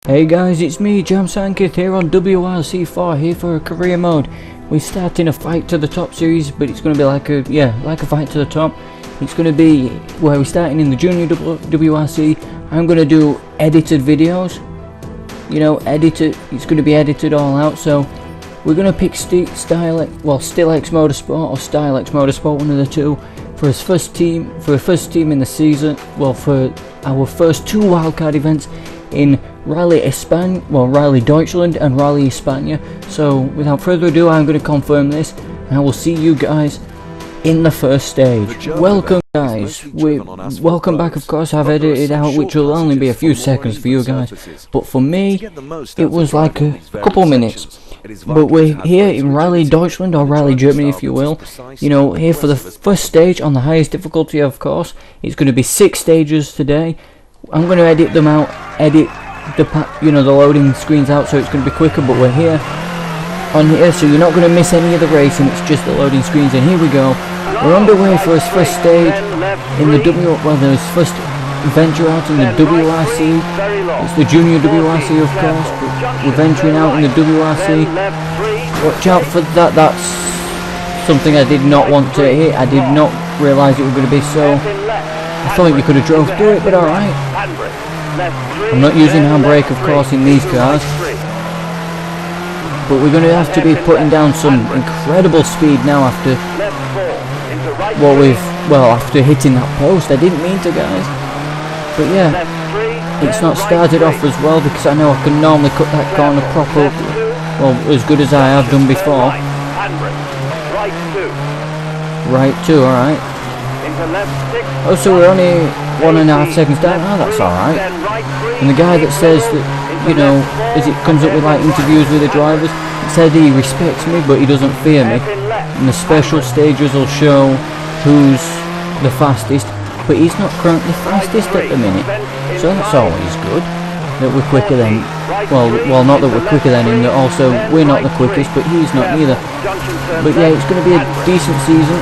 Hey guys, it's me, Jam Sankith here on WRC4, here for a career mode. We're starting a fight to the top series, but it's going to be like a fight to the top. It's going to be where we're starting in the Junior WRC. I'm going to do edited videos. You know, it's going to be edited all out, so we're going to pick StillX Motorsport or StyleX Motorsport, one of the two, for his first team, in the season. Well, for our first two wildcard events in Rally Deutschland and Rally España. So without further ado, I'm going to confirm this, and I will see you guys in the first stage. Welcome guys, welcome back. Of course, I've edited out, which will only be a few seconds for you guys, but for me it was like a couple minutes. But we're here in Rally Deutschland, or Rally Germany if you will, you know, here for the first stage on the highest difficulty. Of course, it's going to be 6 stages today. I'm going to edit them out, the loading screens out, so it's going to be quicker. But we're here so you're not going to miss any of the racing. It's just the loading screens, and here we go. We're underway for his first stage in the his first venture out in the WRC. It's the Junior WRC, of course, but we're venturing out in the WRC. Watch out for that. That's something I did not want to hit. I did not realise it was going to be so. I thought you could have drove through it, but alright. I'm not using handbrake, of course, in these cars. But we're going to have to be putting down some incredible speed now after after hitting that post. I didn't mean to, guys. But yeah, it's not started off as well, because I know I can normally cut that corner proper, as good as I have done before. Right 2, alright. Oh, so we're only 1.5 seconds down. Oh, that's alright. And the guy that says that, you know, as it comes up with like interviews with the drivers, it said he respects me but he doesn't fear me, and the special stages will show who's the fastest, but he's not currently fastest at the minute, so that's always good that we're quicker than, not that we're quicker than him, that also we're not the quickest, but he's not neither. But yeah, it's going to be a decent season.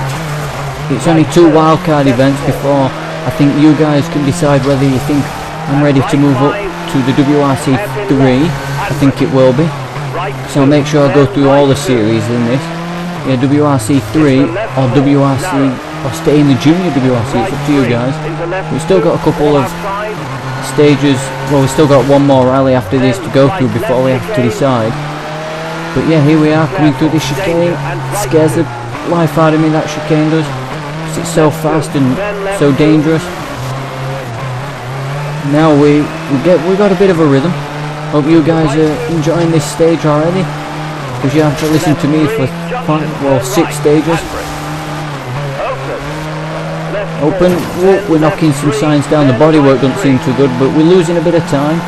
It's only 2 wildcard events before I think you guys can decide whether you think I'm ready to move up to the WRC 3. I think it will be. So I'll make sure I go through all the series in this. Yeah, WRC 3 or WRC, or stay in the Junior WRC, it's up to you guys. We've still got a couple of stages, we've still got one more rally after this to go through before we have to decide. But yeah, here we are coming through this chicane. It scares the life out of me, that chicane does. It's so fast and so dangerous. Now we got a bit of a rhythm. Hope you guys are enjoying this stage already, because you have to listen to me for 6 stages. Open. Whoa, we're knocking some signs down. The bodywork doesn't seem too good, but we're losing a bit of time.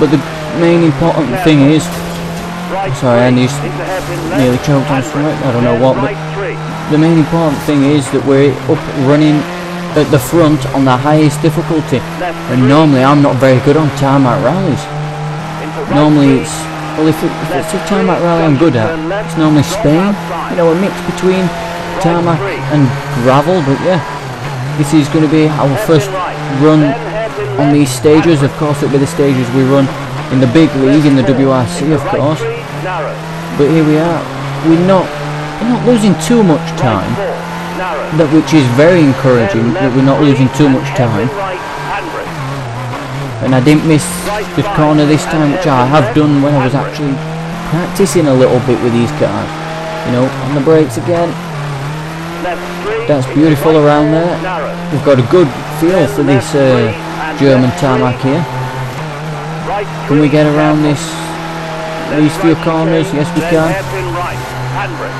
But the main important thing is, sorry, I nearly choked on something. I don't know what, but the main important thing is that we're up running at the front on the highest difficulty. And normally I'm not very good on tarmac rallies. Normally it's, if it's a tarmac rally I'm good at, it's normally Spain, you know, a mix between tarmac and gravel. But yeah, this is going to be our first run on these stages. Of course it'll be the stages we run in the big league, in the WRC, of course. But here we are. We're not losing too much time, which is very encouraging, that we're not losing too much time. And I didn't miss the corner this time, which I have done when I was actually practicing a little bit with these cars. You know, on the brakes again. That's beautiful around there. We've got a good feel for this German tarmac here. Can we get around these few corners? Yes, we can.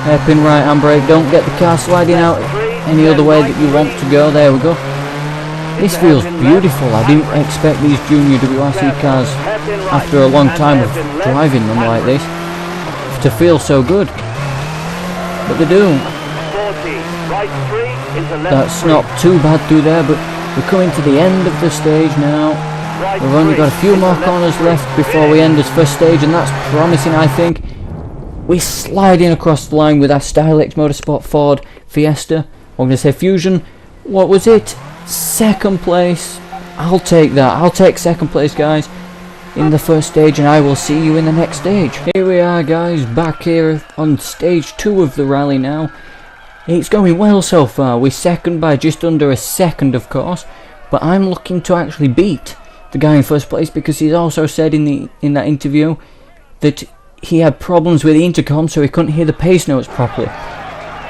Hairpin right handbrake. Don't get the car sliding out any other way that you want to go. There we go. This feels beautiful. I didn't expect these Junior WRC cars, after a long time of driving them like this, to feel so good. But they do. That's not too bad through there, but we're coming to the end of the stage now. We've only got a few more corners left before we end this first stage, and that's promising, I think. We're sliding across the line with our StyleX Motorsport Ford Fiesta. I'm going to say Fusion. What was it? Second place. I'll take that. I'll take second place, guys. in the first stage, and I will see you in the next stage. Here we are, guys, back here on stage 2 of the rally now. It's going well so far. We're second by just under a second, of course, but I'm looking to actually beat the guy in first place, because he's also said in that interview that he had problems with the intercom, so he couldn't hear the pace notes properly.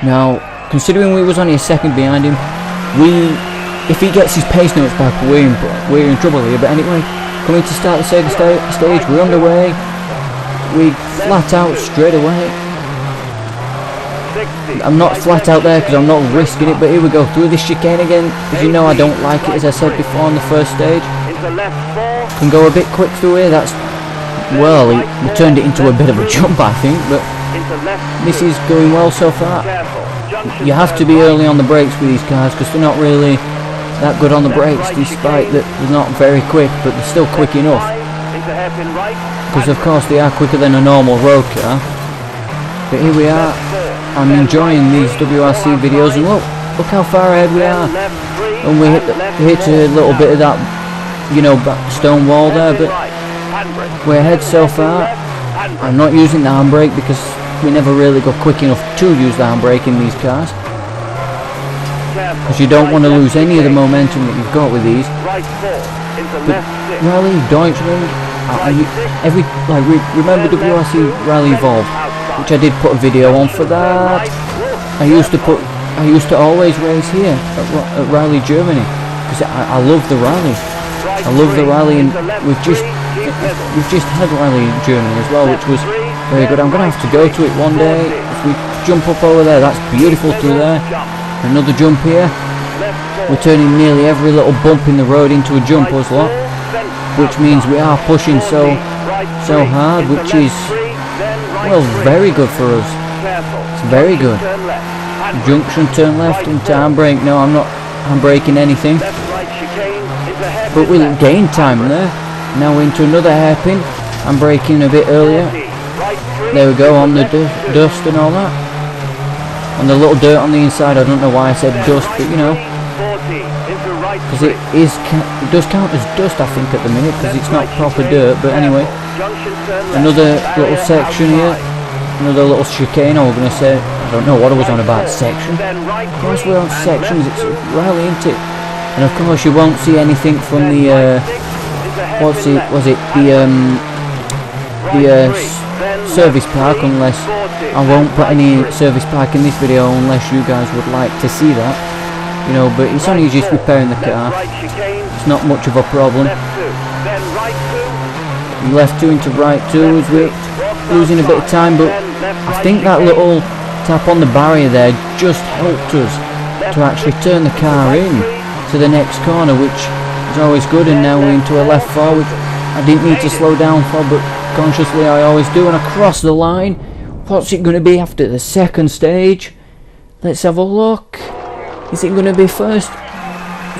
Now, considering we was only a second behind him, if he gets his pace notes back, we're in trouble here. But anyway, coming to start the second stage, we're underway. We flat out straight away. I'm not flat out there because I'm not risking it, but here we go through this chicane again. As you know, I don't like it, as I said before on the first stage. Can go a bit quick through here. That's, well, he turned it into a bit of a jump, I think, but this is going well so far. You have to be early on the brakes with these cars because they're not really that good on the brakes, despite that they're not very quick, but they're still quick enough. Because of course they are quicker than a normal road car. But here we are. I'm enjoying these WRC videos, and look how far ahead we are. And we hit a little bit of that, you know, stone wall there, but we're ahead so far. I'm not using the handbrake because we never really got quick enough to use the handbrake in these cars, because you don't want to lose any of the momentum that you've got with these. But Rally Deutschland, remember WRC Rally Evolved, which I did put a video on for that. I used to always race here at Rally Germany because I love the rally. I love the rally, and we've just had Rally Germany as well, which was very good. I'm going to have to go to it one day. If we jump up over there, that's beautiful through there. Another jump here. We're turning nearly every little bump in the road into a jump as well, which means we are pushing so hard, which is, well, very good for us. It's very good. Junction, turn left into handbrake. No, I'm not handbraking anything. But we'll gain time there. Now we're into another hairpin. I'm braking a bit earlier. There we go, on the dust and all that. And the little dirt on the inside, I don't know why I said dust, but you know, because it does count as dust, I think, at the minute, because it's not proper dirt. But anyway, another little section here, another little chicane. I was going to say, I don't know what I was on about section. Of course we're on sections, it's rally, isn't it? And of course you won't see anything from the service park, unless I won't put any service park in this video unless you guys would like to see that, you know. But it's only just repairing the car, it's not much of a problem. Left 2 into right 2 as we're losing a bit of time, but I think that little tap on the barrier there just helped us to actually turn the car in to the next corner, which is always good. And now we're into a left 4, which I didn't need to slow down for, but consciously I always do. And across the line, what's it going to be after the second stage? Let's have a look. Is it going to be first?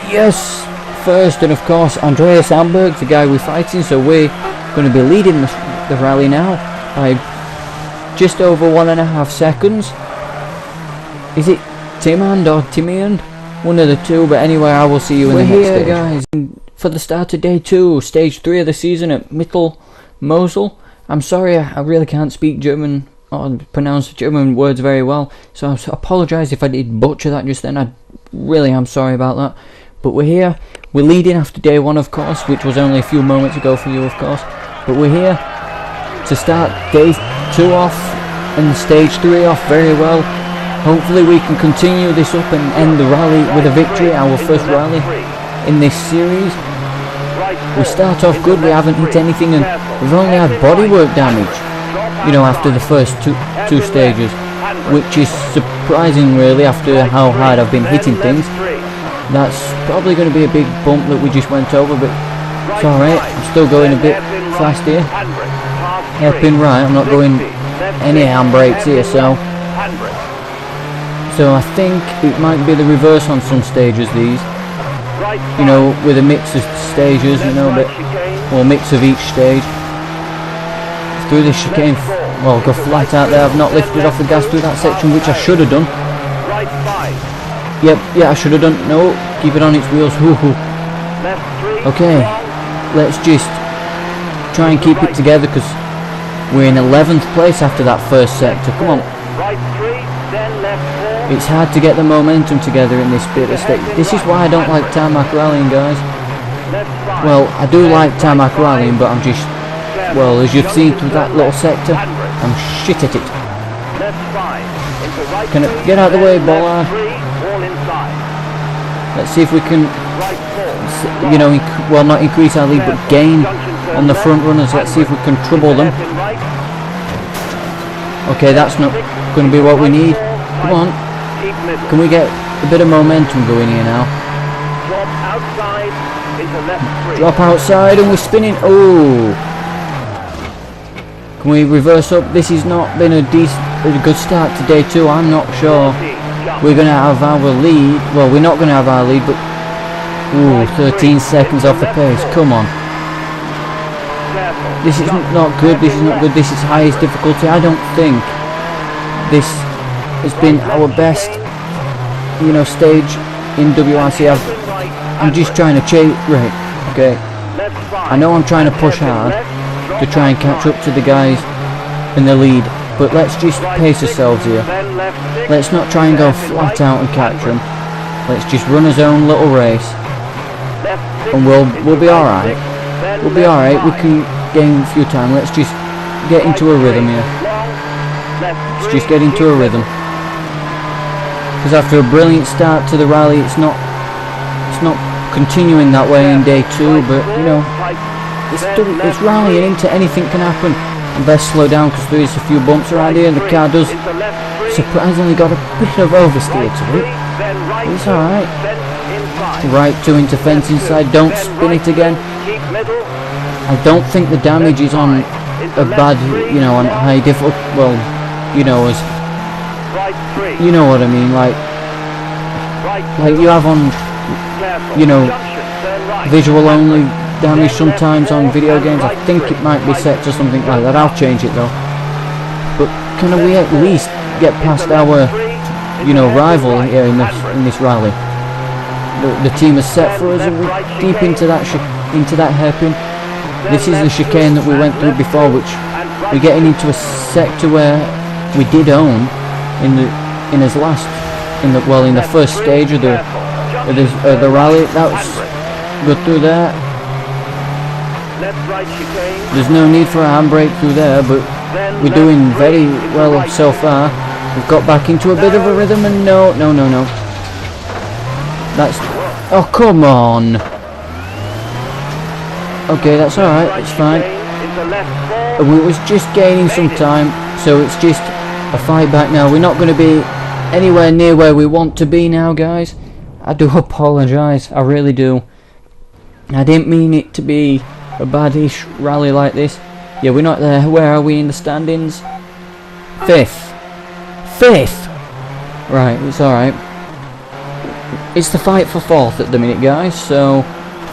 Yes, first. And of course Andreas Amberg, the guy we're fighting, so we're going to be leading the rally now by just over 1.5 seconds. Is it Timand or Timian? One of the two, but anyway, I will see you in the next stage. Guys, for the start of day 2, stage 3 of the season at Mittel Mosel. I'm sorry, I really can't speak German or pronounce German words very well, so I apologise if I did butcher that just then. I really am sorry about that. But we're here, we're leading after day 1, of course, which was only a few moments ago for you, of course. But we're here to start day 2 off and stage 3 off very well. Hopefully we can continue this up and end the rally with a victory, our first rally in this series. We start off good, we haven't hit anything, and we've only had bodywork damage, you know, after the first two stages, which is surprising really after how hard I've been hitting things. That's probably going to be a big bump that we just went over, but it's alright. I'm still going a bit fast here. Hairpin right, I'm not going any handbrakes here, so I think it might be the reverse on some stages, these, you know, with a mix of stages, you know, or mix of each stage. Through this chicane, well, go flat out there. I've not lifted off the gas through that section, which I should have done. Yep, yeah, I should have done. No, keep it on its wheels. Okay, let's just try and keep it together because we're in 11th place after that first sector. Come on. It's hard to get the momentum together in this bit of stage. This is why I don't like tarmac rallying, guys. Well, I do like tarmac rallying, but I'm just, well, as you've seen through that little sector, I'm shit at it. Can it get out of the way, Bollard? Let's see if we can, you know, well, not increase our lead, but gain on the front runners. Let's see if we can trouble them. Okay, that's not going to be what we need. Come on. Can we get a bit of momentum going here now? Drop outside and we're spinning. Oh! Can we reverse up? This has not been a good start to day 2. I'm not sure we're going to have our lead. Well, we're not going to have our lead, but ooh, 13 seconds off the pace. Come on. This is not good. This is not good. This is highest difficulty. I don't think this has been our best, you know, stage in WRC. I'm just trying to chase. Right. Okay. I know I'm trying to push hard to try and catch up to the guys in the lead, but let's just pace ourselves here. Let's not try and go flat out and catch them. Let's just run our own little race, and we'll be all right. We'll be all right. We can gain a few time. Let's just get into a rhythm here. Let's just get into a rhythm. Because after a brilliant start to the rally, it's not continuing that way in day 2. But you know, it's rallying into anything can happen. And best slow down because there is a few bumps around here. And the car does surprisingly got a bit of oversteer to it. It's all right. Right 2 into fence inside. Don't spin it again. I don't think the damage is on a bad, you know, on high difficulty. Well, you know, as you know what I mean, like you have on, you know, visual only damage sometimes on video games. I think it might be set to something like that. I'll change it though. But can we at least get past our, you know, rival here in this rally? The team is set for us, and we're deep into that hairpin. This is the chicane that we went through before, which we're getting into a sector where we did own in the first stage of the rally. That's good through there. There's no need for a handbrake through there, but we're doing very well so far. We've got back into a bit of a rhythm, and no. That's, oh come on. Okay, that's alright, it's fine. We was just gaining some time, so it's just a fight back now. We're not going to be anywhere near where we want to be now, guys. I do apologise, I really do. I didn't mean it to be a bad-ish rally like this. Yeah, we're not there. Where are we in the standings? 5th. Right, it's alright. It's the fight for 4th at the minute, guys, so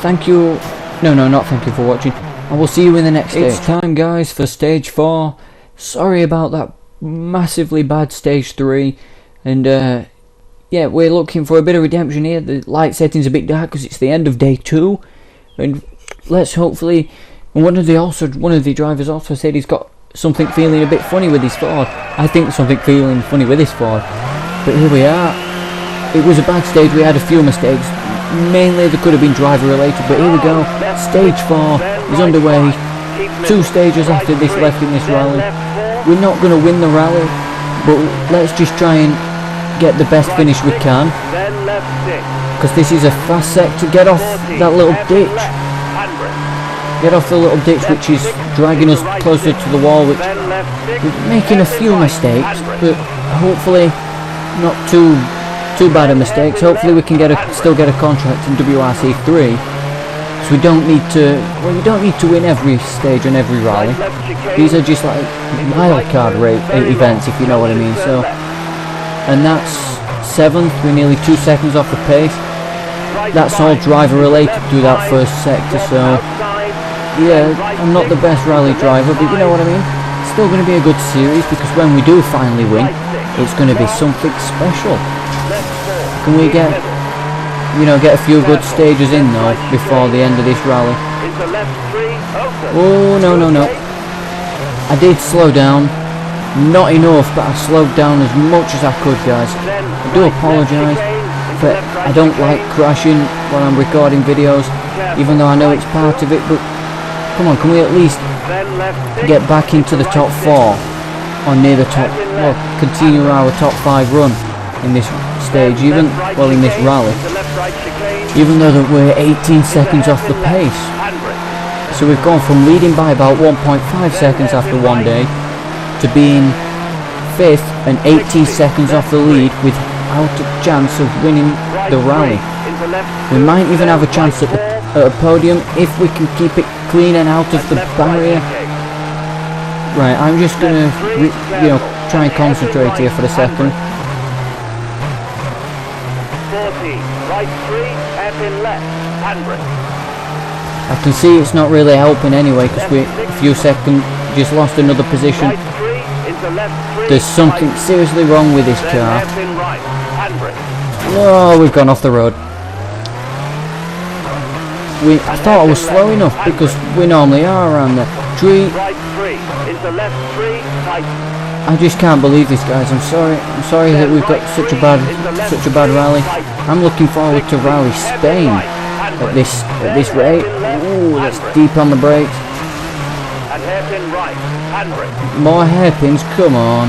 thank you. No, not thank you for watching. I will see you in the next stage. It's time, guys, for stage 4. Sorry about that massively bad stage 3. And, yeah, we're looking for a bit of redemption here. The light setting's a bit dark because it's the end of day 2. And let's hopefully... And one of the drivers also said he's got something feeling a bit funny with his Ford. I think something feeling funny with his Ford. But here we are. It was a bad stage. We had a few mistakes. Mainly they could have been driver related, but here we go. Stage 4 is underway. 2 stages after this left in this rally. We're not going to win the rally, but let's just try and get the best finish we can, because this is a fast sector. Get off that little ditch. Get off the little ditch which is dragging us closer to the wall, which we're making a few mistakes, but hopefully not too bad of mistakes. Hopefully we can still get a contract in WRC 3, so we don't need to win every stage and every rally. These are just like wildcard events, if you know what I mean. So, and that's 7th. We're nearly 2 seconds off the pace. That's all driver related through that first sector. So yeah, I'm not the best rally driver, but you know what I mean. It's still going to be a good series, because when we do finally win, it's going to be something special. Can we get a few good stages in though before the end of this rally? Oh, no, no, no. I did slow down. Not enough, but I slowed down as much as I could, guys. I do apologise, but I don't like crashing while I'm recording videos, even though I know it's part of it, but come on, can we at least get back into the top 4? Or near the top, or continue our top 5 run in this stage, in this rally, even though that we're 18 seconds off the pace. So we've gone from leading by about 1.5 seconds after one day to being 5th and 18 seconds off the lead without a chance of winning the rally. We might even have a chance at a podium if we can keep it clean and out of the barrier. Right, I'm just gonna, try and concentrate here for a second. 40, right 3, hairpin left, handbrake. I can see it's not really helping anyway, because we a few seconds just lost another position. Right 3, into left 3. There's something seriously wrong with this Then car. hairpin right, handbrake. No, we've gone off the road. I thought I was slow enough because we normally are around there. Right 3, into left 3, tight. I just can't believe this, guys. I'm sorry that we've got such a bad rally. I'm looking forward to Rally Spain at this rate. Ooh, that's deep on the brakes. And hairpin right, handbrake. More hairpins, come on.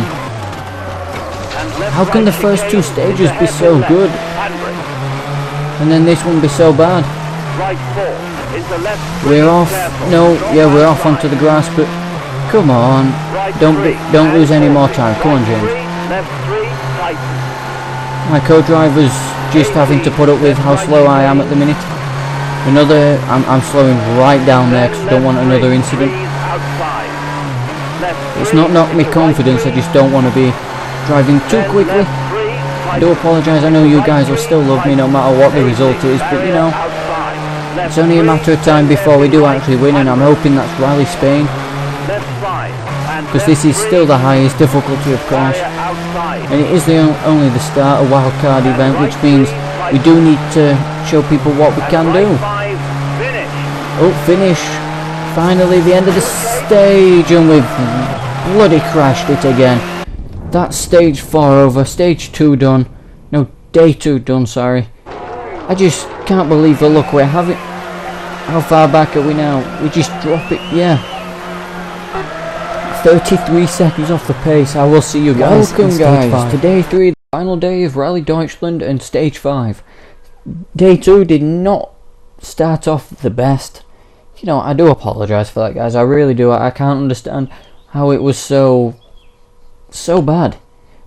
How can the first 2 stages be so good and then this one be so bad? Right 4, into left 3. We're off. No, yeah, we're off onto the grass, but come on. Don't lose any more time. Come on, James. Left 3, tight. My co-driver's just having to put up with how slow I am at the minute. I'm slowing right down there because I don't want another incident. It's not knocked me confidence, I just don't want to be driving too quickly. I do apologise, I know you guys will still love me no matter what the result is, but it's only a matter of time before we do actually win, and I'm hoping that's Rally Spain, because this is still the highest difficulty, of course, and it is only the start of wildcard event, which means we do need to show people what we can do. Oh, finish! Finally, the end of the stage, and we've bloody crashed it again. That's stage 4 over, stage 2 done. No, day 2 done, sorry. I just can't believe the luck we're having. How far back are we now? We just drop it, yeah. 33 seconds off the pace. I will see you guys. Welcome, guys, to day 3, the final day of Rally Deutschland and stage 5. Day 2 did not start off the best. I do apologise for that, guys. I really do. I can't understand how it was so bad.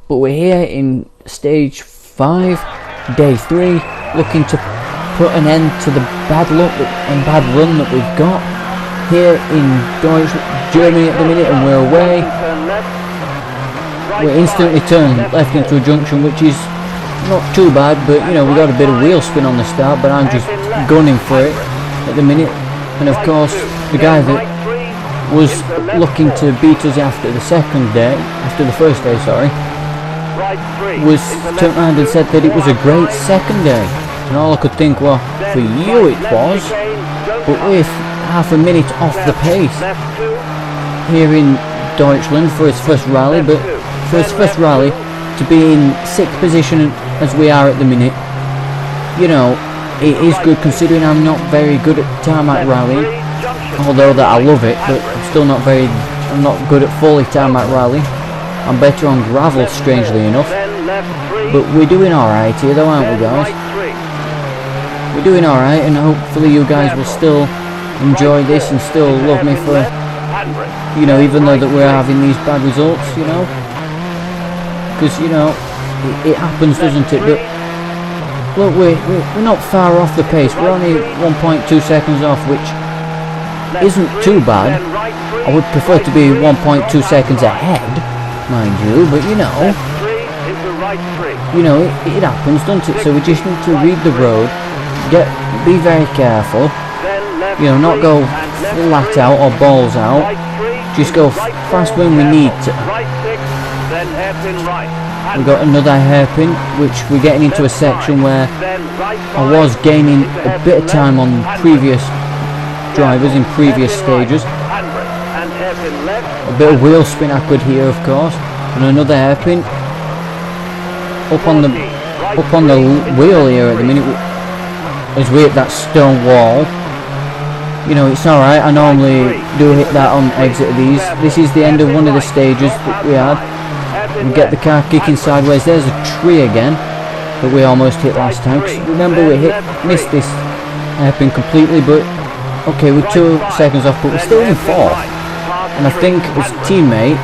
But we're here in stage 5, day 3, looking to put an end to the bad luck and bad run that we've got here in Germany at the minute, and we're away. We're instantly turned left into a junction, which is not too bad, but we got a bit of wheel spin on the start, but I'm just gunning for it at the minute. And of course, the guy that was looking to beat us after the first day, was turned around and said that it was a great second day. And all I could think, well, for you it was, but with half a minute off the pace here in Deutschland for his first rally, but for his first rally to be in 6th position as we are at the minute, it is good, considering I'm not very good at tarmac rallying, although that I love it, but I'm not good at fully tarmac rally. I'm better on gravel, strangely enough. But we're doing alright here though, aren't we, guys? We're doing alright, and hopefully you guys will still enjoy this and still love me for, even though that we're having these bad results, because, it happens, doesn't it? But look, we're not far off the pace. We're only 1.2 seconds off, which isn't too bad. I would prefer to be 1.2 seconds ahead, mind you, but it happens, doesn't it? So we just need to read the road, be very careful, not go flat out or balls out, just go fast when we need to. We got another hairpin, which we're getting into a section where I was gaining a bit of time on previous drivers in previous stages. And hairpin left. A bit of wheel spin I could hear, of course, and another hairpin up on the wheel here at the minute as we hit that stone wall. You know, it's alright, I normally do hit that on exit of these. This is the end of one of the stages that we had. We get the car kicking sideways. There's a tree again that we almost hit last time. Remember, we missed this hairpin completely, but okay, we're 2 seconds off, but we're still in 4th. And I think his teammate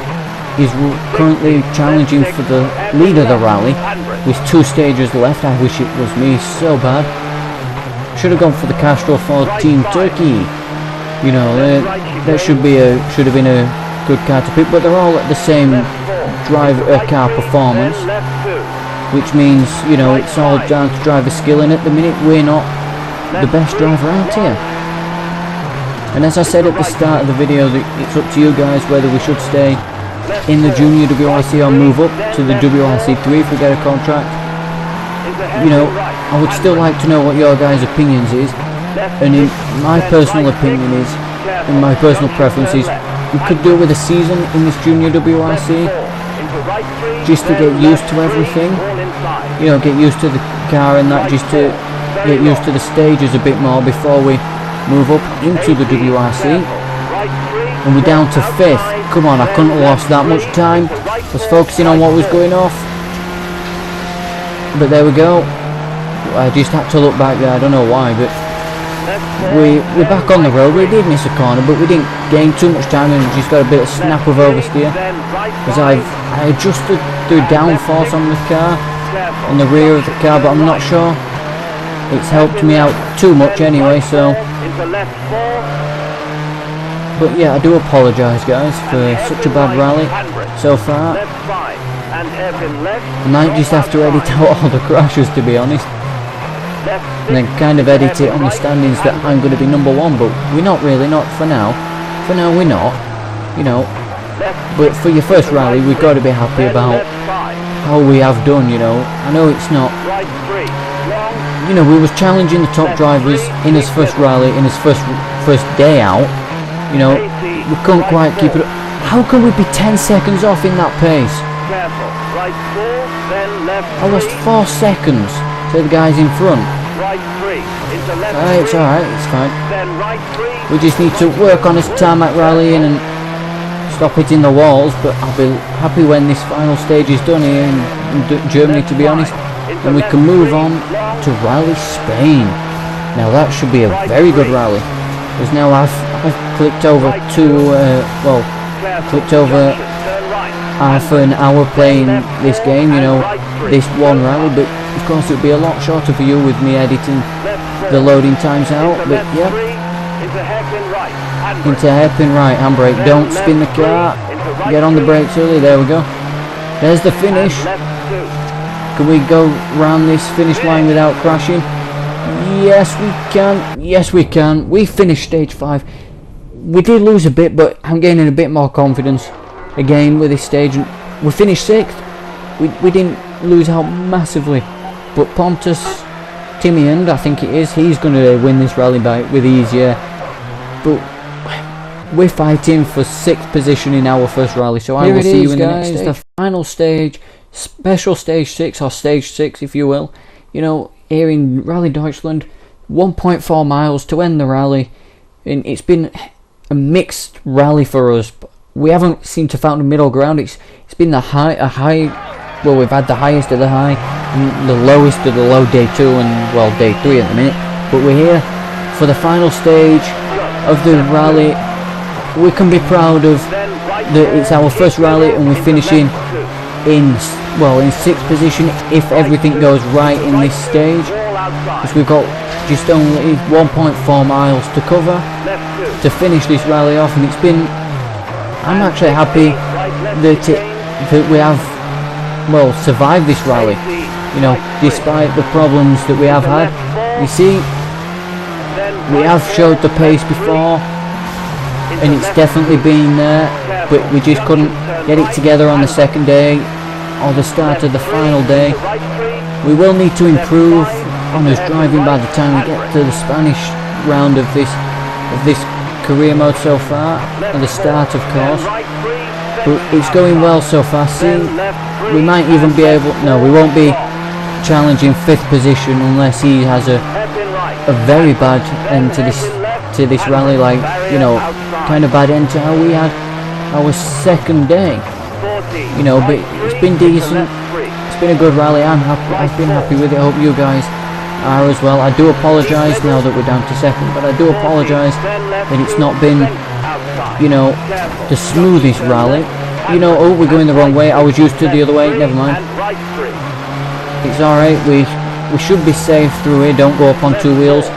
is currently challenging for the lead of the rally with 2 stages left. I wish it was me so bad. Should have gone for the Castro Ford Team Turkey. You know, that should have been a good car to pick, but they're all at the same car performance, which means, you know, it's all down to driver skill, and at the minute we're not the best driver out here. And as I said at the start of the video, that it's up to you guys whether we should stay in the Junior WRC or move up to the WRC 3 if we get a contract. You know, I would still like to know what your guys' opinions is, and in my personal opinion is, in my personal preference is, we could do with a season in this Junior WRC just to get used to everything, you know, get used to the car and that, just to get used to the stages a bit more before we move up into the WRC. And we're down to 5th. Come on, I couldn't have lost that much time. I was focusing on what was going off, but there we go. I just had to look back there, I don't know why, but we're back on the road. We did miss a corner, but we didn't gain too much time and just got a bit of snap of oversteer as I adjusted the downforce on the car, on the rear of the car, but I'm not sure it's helped me out too much anyway, so. But yeah, I do apologise guys for such a bad rally so far. I might just have to edit out all the crashes, to be honest, and then kind of edit it on the standings that I'm going to be number 1, but we're not really, not for now. For now we're not, you know, but for your first rally we've got to be happy about how we have done, you know. I know it's not, you know, we was challenging the top drivers in his first rally, in his first day out, you know, we couldn't quite keep it up. How can we be 10 seconds off in that pace? I lost 4 seconds to the guys in front. It's alright, it's fine. We just need to work on this tarmac rallying and stop hitting the walls, but I'll be happy when this final stage is done here in Germany, to be honest, and we can move on to Rally Spain. Now that should be a very good rally, because now I've clicked over clicked over half an hour playing this game, you know, this one rally, but of course it would be a lot shorter for you with me editing the loading times out. But yeah, into hairpin right, handbrake, don't spin the car, get on the brakes early, there we go. There's the finish. Can we go round this finish line without crashing? Yes we can, yes we can. We finished stage 5. We did lose a bit, but I'm gaining a bit more confidence again with this stage. We finished 6th. We didn't lose out massively, but Pontus Timian, I think it is, he's going to win this rally with ease, yeah. But we're fighting for 6th position in our first rally, so I will see you in the next stage. The final stage, special stage 6, or stage 6 if you will, you know, here in Rally Deutschland. 1.4 miles to end the rally, and it's been a mixed rally for us. We haven't seemed to found a middle ground. It's been a high, well, we've had the highest of the high and the lowest of the low day 2 and, well, day 3 at the minute, but we're here for the final stage of the rally. We can be proud of it's our first rally, and we're finishing in 6th position if everything goes right in this stage, because we've got just only 1.4 miles to cover to finish this rally off. And it's been, I'm actually happy that we have, well, survived this rally, you know, despite the problems that we have had. You see, we have showed the pace before, and it's definitely been there, but we just couldn't get it together on the second day or the start of the final day. We will need to improve on us driving by the time we get to the Spanish round of this of this career mode so far, and the start of course. Right 3, But it's going well so far. See, we might even be able, no, we won't be challenging 5th position unless he has a very bad end to this rally, like, you know, kind of bad end to how we had our second day, you know. But it's been decent, it's been a good rally. I've been happy with it. I hope you guys are as well. I do apologise now that we're down to 2nd, but I do apologise that it's not been, you know, the smoothest rally. You know, oh, we're going the wrong way. I was used to the other way. Never mind. It's alright, we should be safe through here. Don't go up on 2 wheels.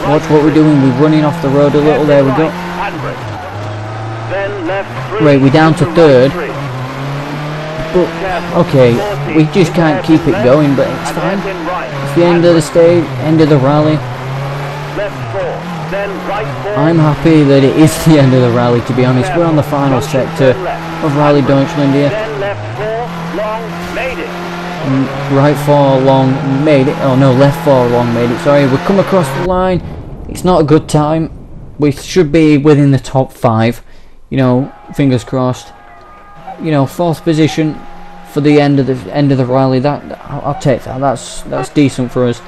Watch what we're doing, we're running off the road a little. There we go. Right, we're down to 3rd. But, okay, we just can't keep it going, but it's fine. It's the end of the stage, end of the rally. I'm happy that it is the end of the rally, to be honest. We're on the final sector of Rally Deutschland here. Right 4 long made it. Oh no, left 4 long made it. Sorry, we've come across the line. It's not a good time. We should be within the top 5. You know, fingers crossed. You know, 4th position for the end of the rally. That I'll take that. That's decent for us.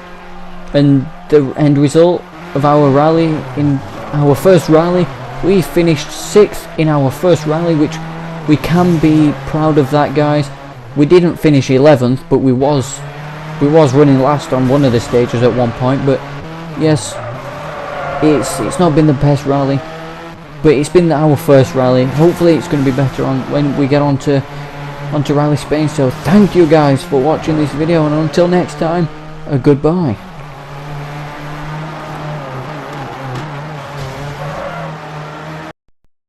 And the end result of our rally, in our first rally, we finished 6th in our first rally, which we can be proud of that, guys. We didn't finish 11th, but we was running last on one of the stages at one point. But yes, it's not been the best rally, but it's been our first rally. Hopefully it's going to be better on when we get onto Rally Spain. So thank you guys for watching this video, and until next time, goodbye.